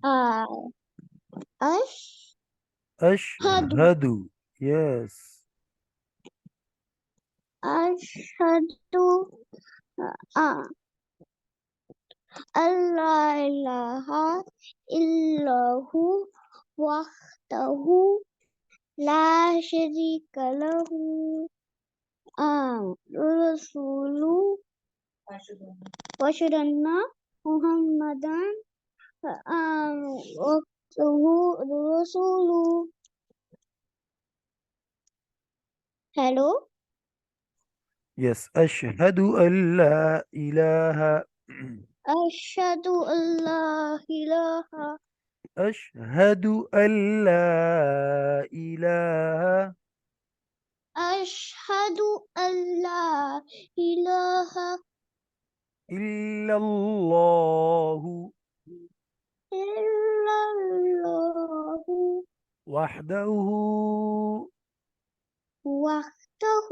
آه، أشهد أشهد. Yes. أشهد آه، أن لا إله إلا هو وحده لا شريك له رسول وأشهد أن محمدا عبده رسوله. Hello. Yes. أشهد أن لا إله. أشهد أن لا إله أشهد أن لا إله أشهد أن لا إله إلا الله إلا الله وحده وحده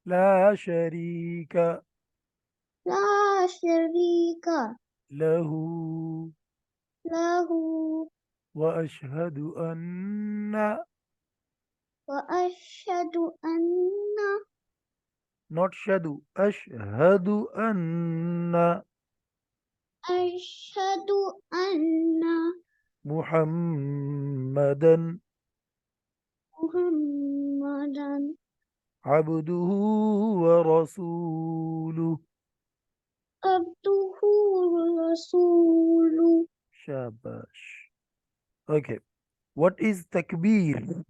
لا شريك لا شريك له له وأشهد أن وأشهد أن not شدو أشهد أن أشهد أن محمدا محمدا عبده ورسوله. عبده ورسوله. Shabash. Okay. What is takbir?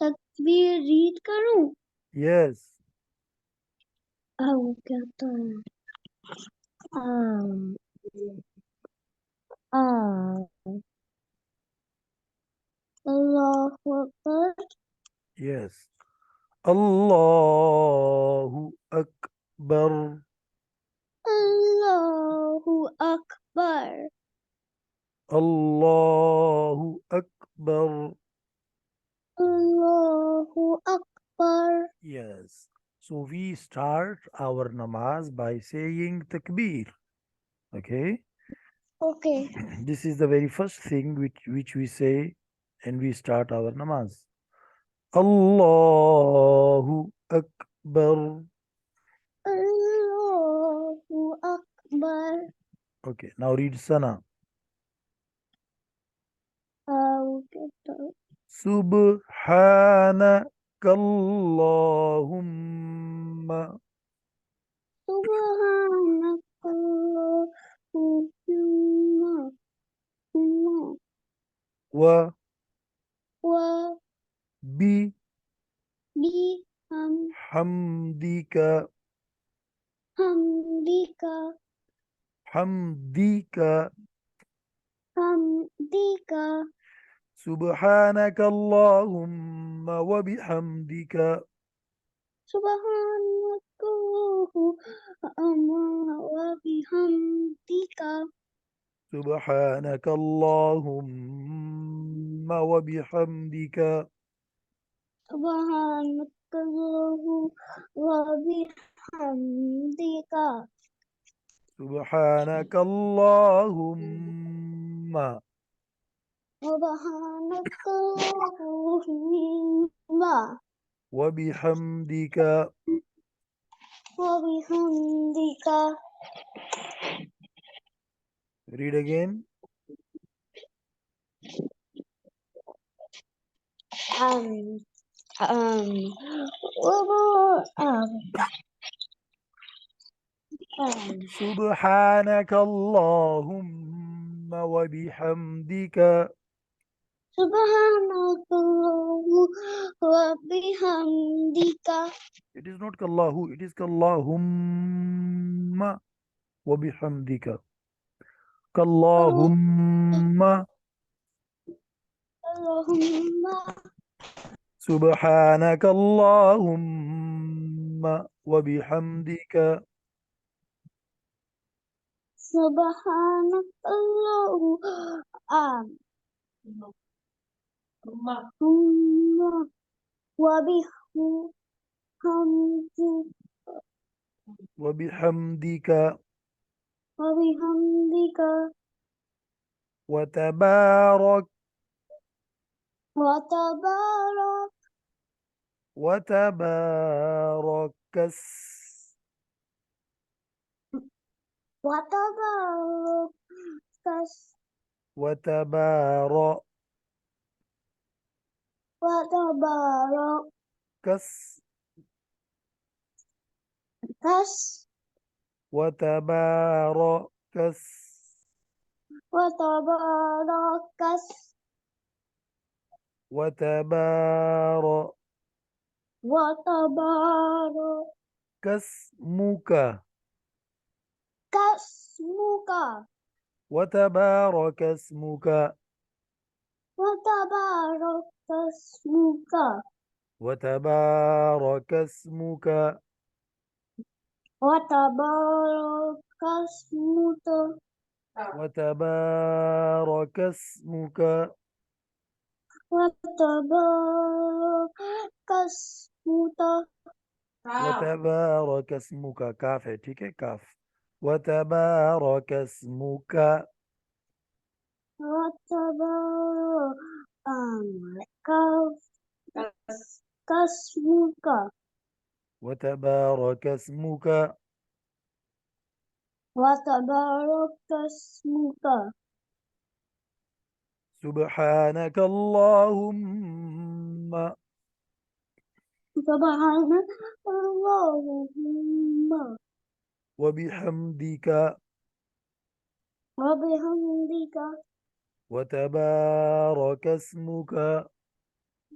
तकबीर रीड करूं? Yes. क्या तो आम आम अल्लाहु अकबर Yes. Allahu Akbar. अल्लाहु अकबर Allahu Akbar. अल्लाहु Akbar. Yes. So we start our namaz by saying takbir. Okay. Okay. This is the very first thing which we say and we start our namaz. Allahu Akbar. अल्लाहु Akbar. Okay. Now read Sana. क्या तो Subhanakallahumma सुबहानकल्लाहुम्मा wa व bi बिहम hamdika हमदिका hamdika हमदिका subhanakallahumma wa bihamdika सुबहानकल्लाहु अम्मा व बिहम्दिका subhanakallahumma wa bihamdika सुबहानकल्लाहु व बिहम्दिका subhanakallahumma सुबहानकल्लाहुम्मा wa bihamdika. व बिहम्दिका. Read again. um um um subhanakallahumma wa bihamdika. Subhanakallahu wa bihamdika. It is not kallahu, it is kallahumma wa bihamdika. Kallahumma Allahumma subhanakallahumma wa bihamdika. subhanakallahu wa bihamdika Wa bihamdika. وبحمدك وتبارك وتبارك وتبارك وتبارك وتبارك وتبارك وتبارك وتبارك وتبارك وتبارك اسمك اسمك وتبارك اسمك وتبارك اسمك وتبارك اسمك وتبارك اسمك وتبارك اسمك وتبارك اسمك وتبارك اسمك काफ है ठीक है काफ وتبارك اسمك وتبارك اسمك وتبارك اسمك وتبارك اسمك سبحانك اللهم سبحانك اللهم وبحمدك وبحمدك وتبارك اسمك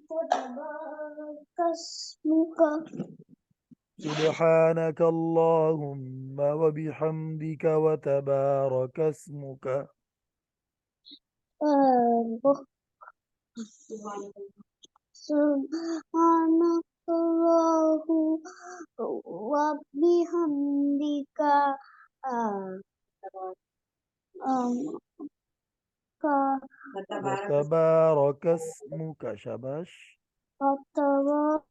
وتبارك اسمك سبحانك اللهم وبحمدك وتبارك اسمك سبحانك اللهم وبحمدك وتبارك اسمك شباش وتبارك